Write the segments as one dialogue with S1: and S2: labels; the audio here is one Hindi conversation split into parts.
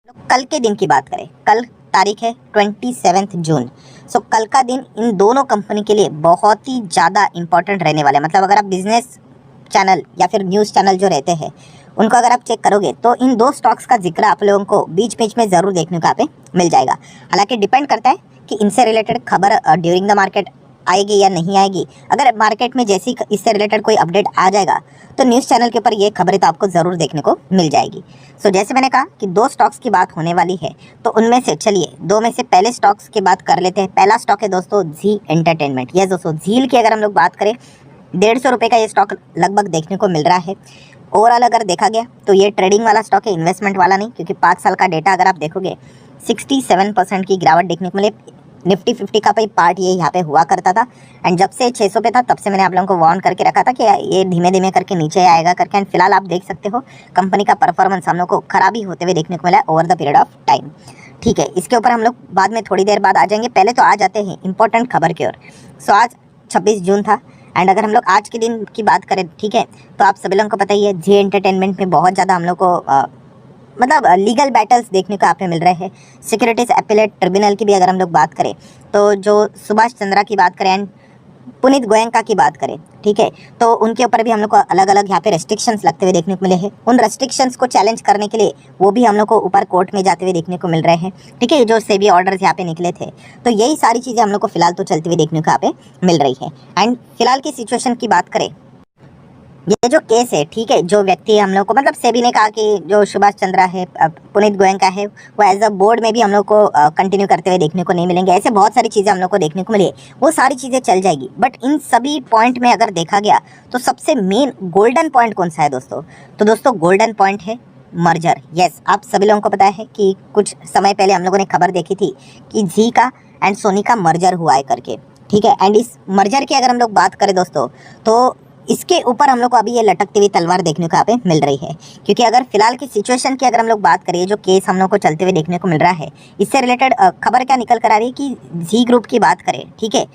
S1: कल के दिन की बात करें, कल तारीख है 27 जून। सो कल का दिन इन दोनों कंपनी के लिए बहुत ही ज़्यादा इंपॉर्टेंट रहने वाला है। मतलब अगर आप बिजनेस चैनल या फिर न्यूज़ चैनल जो रहते हैं उनको अगर आप चेक करोगे तो इन दो स्टॉक्स का जिक्र आप लोगों को बीच बीच में ज़रूर देखने को यहाँ पे मिल जाएगा। हालांकि डिपेंड करता है कि इनसे रिलेटेड खबर ड्यूरिंग द मार्केट आएगी या नहीं आएगी। अगर मार्केट में जैसी इससे रिलेटेड कोई अपडेट आ जाएगा तो न्यूज़ चैनल के ऊपर ये खबरें तो आपको ज़रूर देखने को मिल जाएगी। सो जैसे मैंने कहा कि दो स्टॉक्स की बात होने वाली है, तो उनमें से चलिए दो में से पहले स्टॉक्स की बात कर लेते हैं। पहला स्टॉक है दोस्तों जी एंटरटेनमेंट। यस दोस्तों, झील की अगर हम लोग बात करें 150 रुपये का ये स्टॉक लगभग देखने को मिल रहा है। ओवरऑल अगर देखा गया तो ये ट्रेडिंग वाला स्टॉक है, इन्वेस्टमेंट वाला नहीं, क्योंकि 5 साल का डेटा अगर आप देखोगे 67% की गिरावट देखने को मिले। निफ्टी 50 का पार्ट ये यहाँ पे हुआ करता था एंड जब से 600 पे था तब से मैंने आप लोगों को वार्न करके रखा था कि ये धीमे धीमे करके नीचे आएगा करके। एंड फिलहाल आप देख सकते हो कंपनी का परफॉर्मेंस हम लोग को खराबी होते हुए देखने को मिला है over the period of time. ठीक है, इसके ऊपर हम लोग बाद में थोड़ी देर बाद आ जाएंगे। पहले तो आ जाते हैं इंपॉर्टेंट खबर की ओर। सो आज 26 जून था एंड अगर हम लोग आज के दिन की बात करें, ठीक है, तो आप सभी लोगों को पता ही है जी एंटरटेनमेंट में बहुत ज़्यादा हम लोग को मतलब लीगल बैटल्स देखने को यहाँ पे मिल रहे हैं। सिक्योरिटीज अपीलेट ट्रिब्यूनल की भी अगर हम लोग बात करें तो जो सुभाष चंद्रा की बात करें एंड पुनीत गोयंका की बात करें, ठीक है, तो उनके ऊपर भी हम लोग को अलग अलग यहाँ पे रेस्ट्रिक्शंस लगते हुए देखने को मिले हैं। उन रेस्ट्रिक्शंस को चैलेंज करने के लिए वो भी हम लोग को ऊपर कोर्ट में जाते हुए देखने को मिल रहे हैं। ठीक है, जो सेबी ऑर्डर्स यहाँ पे निकले थे, तो यही सारी चीज़ें हम लोग को फिलहाल तो चलती हुई देखने को यहाँ पे मिल रही है। एंड फिलहाल की सिचुएशन की बात करें, ये जो केस है, ठीक है, जो व्यक्ति हम लोग को मतलब सेबी ने कहा कि जो सुभाष चंद्रा है, पुनीत गोयंका है, वो एज अ बोर्ड में भी हम लोग को कंटिन्यू करते हुए देखने को नहीं मिलेंगे। ऐसे बहुत सारी चीज़ें हम लोग को देखने को मिली, वो सारी चीज़ें चल जाएगी। बट इन सभी पॉइंट में अगर देखा गया तो सबसे मेन गोल्डन पॉइंट कौन सा है दोस्तों? तो दोस्तों गोल्डन पॉइंट है मर्जर। यस, आप सभी लोगों को पता है कि कुछ समय पहले हम लोगों ने खबर देखी थी कि जी का एंड सोनी का मर्जर हुआ है करके। ठीक है, एंड इस मर्जर की अगर हम लोग बात करें दोस्तों, तो इसके ऊपर हम लोग को अभी ये लटकती हुई तलवार देखने को यहाँ पे मिल रही है। क्योंकि अगर फिलहाल की सिचुएशन की अगर हम लोग बात करें, जो केस हम लोग को चलते हुए देखने को मिल रहा है, इससे रिलेटेड खबर क्या निकल कर आ रही है कि जी ग्रुप की बात करें, ठीक है,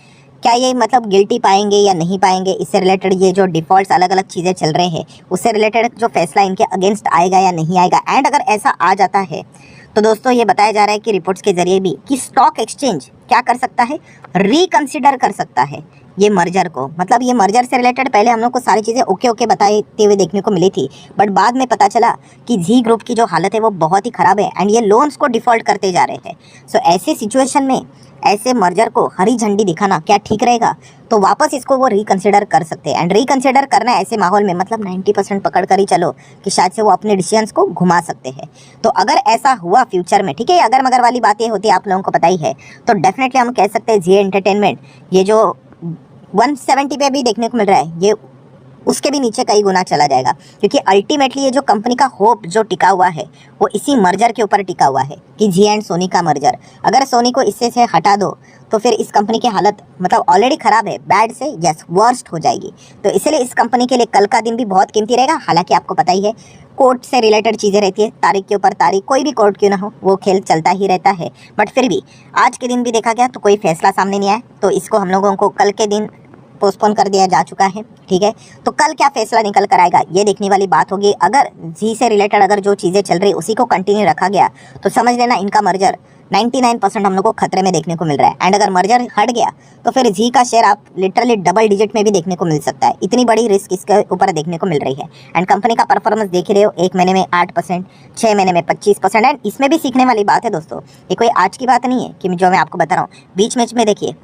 S1: क्या ये मतलब गिल्टी पाएंगे या नहीं पाएंगे, इससे रिलेटेड ये जो डिफॉल्ट्स अलग अलग चीज़ें चल रहे हैं उससे रिलेटेड जो फैसला इनके अगेंस्ट आएगा या नहीं आएगा। एंड अगर ऐसा आ जाता है तो दोस्तों ये बताया जा रहा है कि रिपोर्ट्स के जरिए भी कि स्टॉक एक्सचेंज क्या कर सकता है, रिकंसिडर कर सकता है ये मर्जर को। मतलब ये मर्जर से रिलेटेड पहले हम लोग को सारी चीज़ें ओके ओके बताते हुए देखने को मिली थी, बट बाद में पता चला कि जी ग्रुप की जो हालत है वो बहुत ही ख़राब है एंड ये लोन्स को डिफ़ॉल्ट करते जा रहे हैं। सो ऐसी सिचुएशन में ऐसे मर्जर को हरी झंडी दिखाना क्या ठीक रहेगा? तो वापस इसको वो रिकंसिडर कर सकते हैं। एंड रिकंसिडर करना ऐसे माहौल में मतलब 90% पकड़ कर ही चलो कि शायद से वो अपने डिसीजंस को घुमा सकते हैं। तो अगर ऐसा हुआ फ्यूचर में, ठीक है, अगर मगर वाली बात ये होती है आप लोगों को पता ही है, तो डेफिनेटली हम कह सकते हैं जी एंटरटेनमेंट ये जो 170 पे भी देखने को मिल रहा है, ये उसके भी नीचे कई गुना चला जाएगा। क्योंकि अल्टीमेटली ये जो कंपनी का होप जो टिका हुआ है वो इसी मर्जर के ऊपर टिका हुआ है कि जी एंड सोनी का मर्जर। अगर सोनी को इससे से हटा दो तो फिर इस कंपनी की हालत मतलब ऑलरेडी ख़राब है, बैड से यस वर्स्ट हो जाएगी। तो इसलिए इस कंपनी के लिए कल का दिन भी बहुत कीमती रहेगा। हालांकि आपको पता ही है कोर्ट से रिलेटेड चीज़ें रहती है, तारीख के ऊपर तारीख, कोई भी कोर्ट क्यों ना हो वो खेल चलता ही रहता है। बट फिर भी आज के दिन भी देखा गया तो कोई फैसला सामने नहीं आया, तो इसको हम लोगों को कल के दिन पोस्टपोन कर दिया जा चुका है। ठीक है, तो कल क्या फैसला निकल कर आएगा ये देखने वाली बात होगी। अगर जी से रिलेटेड अगर जो चीज़ें चल रही उसी को कंटिन्यू रखा गया तो समझ लेना इनका मर्जर 99% हम लोग को खतरे में देखने को मिल रहा है। एंड अगर मर्जर हट गया तो फिर जी का शेयर आप लिटरली डबल डिजिट में भी देखने को मिल सकता है। इतनी बड़ी रिस्क इसके ऊपर देखने को मिल रही है। एंड कंपनी का परफॉर्मेंस देख रहे हो, 1 महीने में 8%, 6 महीने में 25%। एंड इसमें भी सीखने वाली बात है दोस्तों, ये कोई आज की बात नहीं है कि जो मैं आपको बता रहा हूँ। बीच में देखिए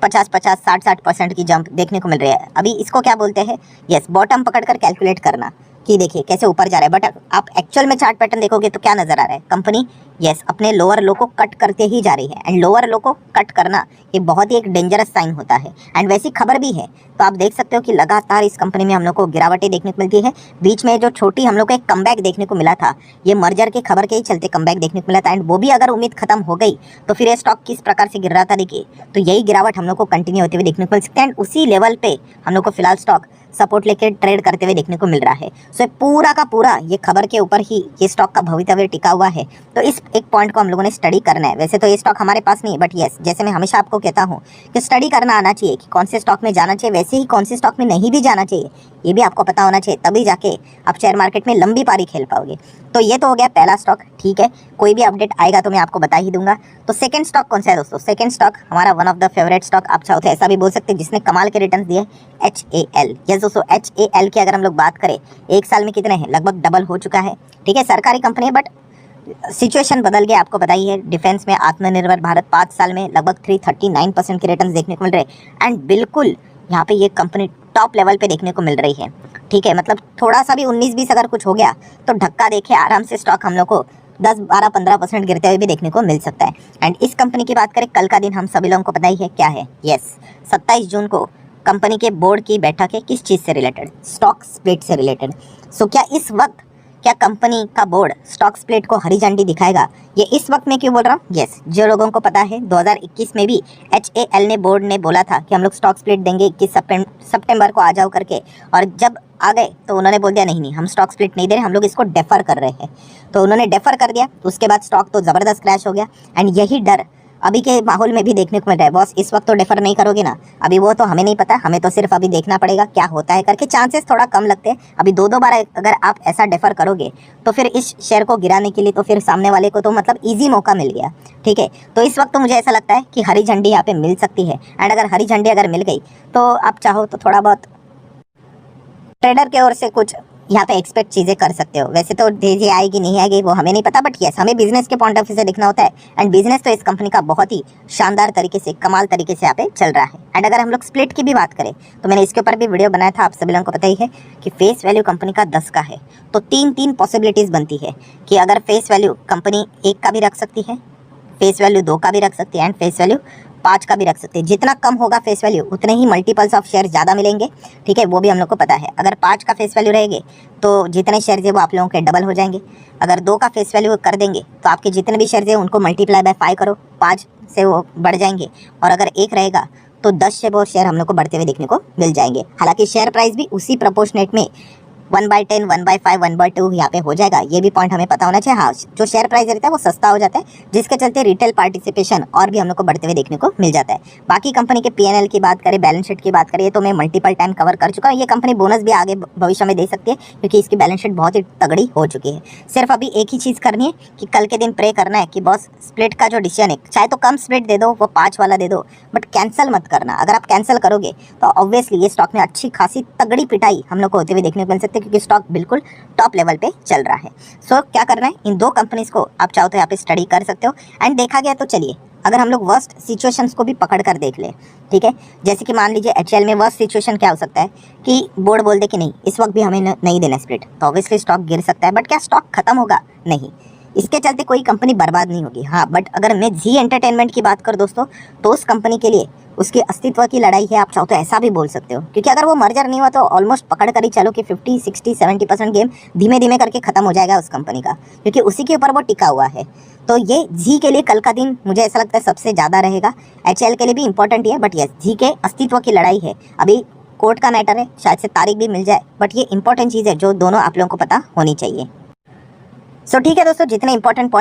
S1: 50-50, 60-60% की जंप देखने को मिल रही है। अभी इसको क्या बोलते हैं, यस बॉटम पकड़कर कैलकुलेट करना कि देखिए कैसे ऊपर जा रहा है। बट आप एक्चुअल में चार्ट पैटर्न देखोगे तो क्या नजर आ रहा है, कंपनी यस अपने लोअर लो को कट करते ही जा रही है। एंड लोअर लो को कट करना ये बहुत ही एक डेंजरस साइन होता है। एंड वैसी खबर भी है, तो आप देख सकते हो कि लगातार इस कंपनी में हम लोग को गिरावटें देखने को मिलती है। बीच में जो छोटी हम लोग को एक कमबैक देखने को मिला था, ये मर्जर की खबर के ही चलते कमबैक देखने को मिला था। एंड वो भी अगर उम्मीद खत्म हो गई तो फिर ये स्टॉक किस प्रकार से गिर रहा था देखिए, तो यही गिरावट हम लोग को कंटिन्यू होते हुए देखने को मिल सकता है। एंड उसी लेवल पे हम लोग को फिलहाल स्टॉक सपोर्ट लेके ट्रेड करते हुए देखने को मिल रहा है। सो पूरा का पूरा ये खबर के ऊपर ही ये स्टॉक का भवितव्य टिका हुआ है। तो इस एक पॉइंट को हम लोगों ने स्टडी करना है। वैसे तो ये स्टॉक हमारे पास नहीं है, बट यस, जैसे मैं हमेशा आपको कहता हूँ कि स्टडी करना आना चाहिए कि कौन से स्टॉक में जाना चाहिए, वैसे ही कौन से स्टॉक में नहीं भी जाना चाहिए ये भी आपको पता होना चाहिए, तभी जाके आप शेयर मार्केट में लंबी पारी खेल पाओगे। तो ये तो हो गया पहला स्टॉक, ठीक है। कोई भी अपडेट आएगा तो मैं आपको बता ही दूंगा। तो सेकंड स्टॉक कौन सा है दोस्तों? सेकंड स्टॉक हमारा one of the favourite stock, आप चाहो तो ऐसा भी बोल सकते हैं, जिसने कमाल के रिटर्न दिए, HAL। यस दोस्तों, HAL की अगर हम लोग बात करें, एक साल में कितने हैं, लगभग डबल हो चुका है, ठीक है। सरकारी कंपनी है, बट सिचुएशन बदल गया, आपको पता ही है। डिफेंस में आत्मनिर्भर भारत 5 साल में लगभग 339% के रिटर्न देखने को मिल रहे हैं। एंड बिल्कुल यहाँ पे ये कंपनी टॉप लेवल पे देखने को मिल रही है, ठीक है। मतलब थोड़ा सा भी 19-20 अगर कुछ हो गया तो धक्का देखे आराम से स्टॉक हम लोग को 10-12-15% गिरते हुए भी देखने को मिल सकता है। एंड इस कंपनी की बात करें, कल का दिन हम सभी लोगों को पता ही है क्या है। यस, 27 जून को कंपनी के बोर्ड की बैठक है, किस चीज़ से रिलेटेड? स्टॉक स्प्लिट से रिलेटेड। सो क्या इस वक्त कंपनी का बोर्ड स्टॉक स्प्लिट को हरी झंडी दिखाएगा? ये इस वक्त मैं क्यों बोल रहा हूँ? यस, जो लोगों को पता है 2021 में भी HAL ने, बोर्ड ने बोला था कि हम लोग स्टॉक स्प्लिट देंगे 21 सितंबर को आ जाओ करके, और जब आ गए तो उन्होंने बोल दिया नहीं नहीं, हम स्टॉक स्प्लिट नहीं दे रहे, हम लोग इसको डेफर कर रहे हैं। तो उन्होंने डेफर कर दिया, उसके बाद स्टॉक तो ज़बरदस्त क्रैश हो गया। एंड यही डर अभी के माहौल में भी देखने को मिल रहा है, बॉस इस वक्त तो डेफर नहीं करोगे ना? अभी वो तो हमें नहीं पता, हमें तो सिर्फ अभी देखना पड़ेगा क्या होता है करके, चांसेस थोड़ा कम लगते हैं। अभी 2-2 बार अगर आप ऐसा डेफर करोगे तो फिर इस शेयर को गिराने के लिए तो फिर सामने वाले को तो मतलब ईजी मौका मिल गया, ठीक है। तो इस वक्त तो मुझे ऐसा लगता है कि हरी झंडी यहाँ पे मिल सकती है। एंड अगर हरी झंडी अगर मिल गई तो आप चाहो तो थोड़ा बहुत ट्रेडर की ओर से कुछ यहाँ पे एक्सपेक्ट चीज़ें कर सकते हो। वैसे तो तेजी आएगी नहीं आएगी वो हमें नहीं पता, बट यस, हमें बिजनेस के पॉइंट ऑफ व्यू से देखना होता है। एंड बिजनेस तो इस कंपनी का बहुत ही शानदार तरीके से, कमाल तरीके से यहाँ पे चल रहा है। एंड अगर हम लोग स्प्लिट की भी बात करें तो मैंने इसके ऊपर भी वीडियो बनाया था, आप सभी लोगों को पता ही है कि फेस वैल्यू कंपनी का 10 का है, तो 3 पॉसिबिलिटीज़ बनती है कि अगर फेस वैल्यू कंपनी 1 का भी रख सकती है, फेस वैल्यू 2 का भी रख सकती है, एंड फेस वैल्यू 5 का भी रख सकते हैं। जितना कम होगा फेस वैल्यू उतने ही मल्टीपल्स ऑफ शेयर ज़्यादा मिलेंगे, ठीक है, वो भी हम लोग को पता है। अगर 5 का फेस वैल्यू रहेंगे तो जितने शेयर है वो आप लोगों के डबल हो जाएंगे। अगर 2 का फेस वैल्यू कर देंगे तो आपके जितने भी शेयर है उनको मल्टीप्लाई बाय 5 करो, 5 से वो बढ़ जाएंगे। और अगर 1 रहेगा तो 10 से वो शेयर हम लोग को बढ़ते हुए देखने को मिल जाएंगे। हालांकि शेयर प्राइस भी उसी प्रपोर्शनेट में 1/10, 1/5, 1/2 यहाँ पे हो जाएगा, ये भी पॉइंट हमें पता होना चाहिए। हाँ, जो शेयर प्राइस रहता है वो सस्ता हो जाता है, जिसके चलते रिटेल पार्टिसिपेशन और भी हम लोग को बढ़ते हुए देखने को मिल जाता है। बाकी कंपनी के P&L की बात करें, बैलेंस शीट की बात करें, तो मैं मल्टीपल टाइम कवर कर चुका हूँ। ये कंपनी बोनस भी आगे भविष्य में दे सकती है क्योंकि इसकी बैलेंस शीट बहुत ही तगड़ी हो चुकी है। सिर्फ अभी एक ही चीज़ करनी है कि कल के दिन प्रे करना है कि बॉस स्प्लिट का जो डिसीजन है, चाहे तो कम स्प्लिट दे दो, वो 5 वाला दे दो, बट कैंसिल मत करना। अगर आप कैंसिल करोगे तो ऑब्वियसली ये स्टॉक में अच्छी खासी तगड़ी पिटाई हम लोग को होते हुए देखने को मिल सकती है, क्योंकि स्टॉक बिल्कुल टॉप लेवल पे चल रहा है। सो क्या करना है, इन 2 कंपनीज को आप चाहो तो यहाँ पे स्टडी कर सकते हो। एंड देखा गया तो चलिए, अगर हम लोग वर्स्ट सिचुएशंस को भी पकड़ कर देख ले, ठीक है, जैसे कि मान लीजिए HAL में वर्स्ट सिचुएशन क्या हो सकता है कि बोर्ड बोल दे कि नहीं इस वक्त भी हमें नहीं देना स्प्लिट, तो ऑब्वियसली स्टॉक गिर सकता है। बट क्या स्टॉक खत्म होगा? नहीं, इसके चलते कोई कंपनी बर्बाद नहीं होगी। हाँ, बट अगर मैं जी एंटरटेनमेंट की बात करूँ दोस्तों, तो उस कंपनी के लिए उसके अस्तित्व की लड़ाई है, आप चाहो तो ऐसा भी बोल सकते हो, क्योंकि अगर वो मर्जर नहीं हुआ तो ऑलमोस्ट पकड़ कर ही चलो कि 50, 60, 70% गेम धीमे धीमे करके खत्म हो जाएगा उस कंपनी का, क्योंकि उसी के ऊपर वो टिका हुआ है। तो ये जी के लिए कल का दिन मुझे ऐसा लगता है सबसे ज़्यादा रहेगा। HAL के लिए भी इंपॉर्टेंट ही है, बट यस, जी के अस्तित्व की लड़ाई है। अभी कोर्ट का मैटर है, शायद से तारीख भी मिल जाए, बट ये इंपॉर्टेंट चीज़ है जो दोनों आप लोगों को पता होनी चाहिए। सो ठीक है दोस्तों, जितने इंपॉर्टेंट पॉइंट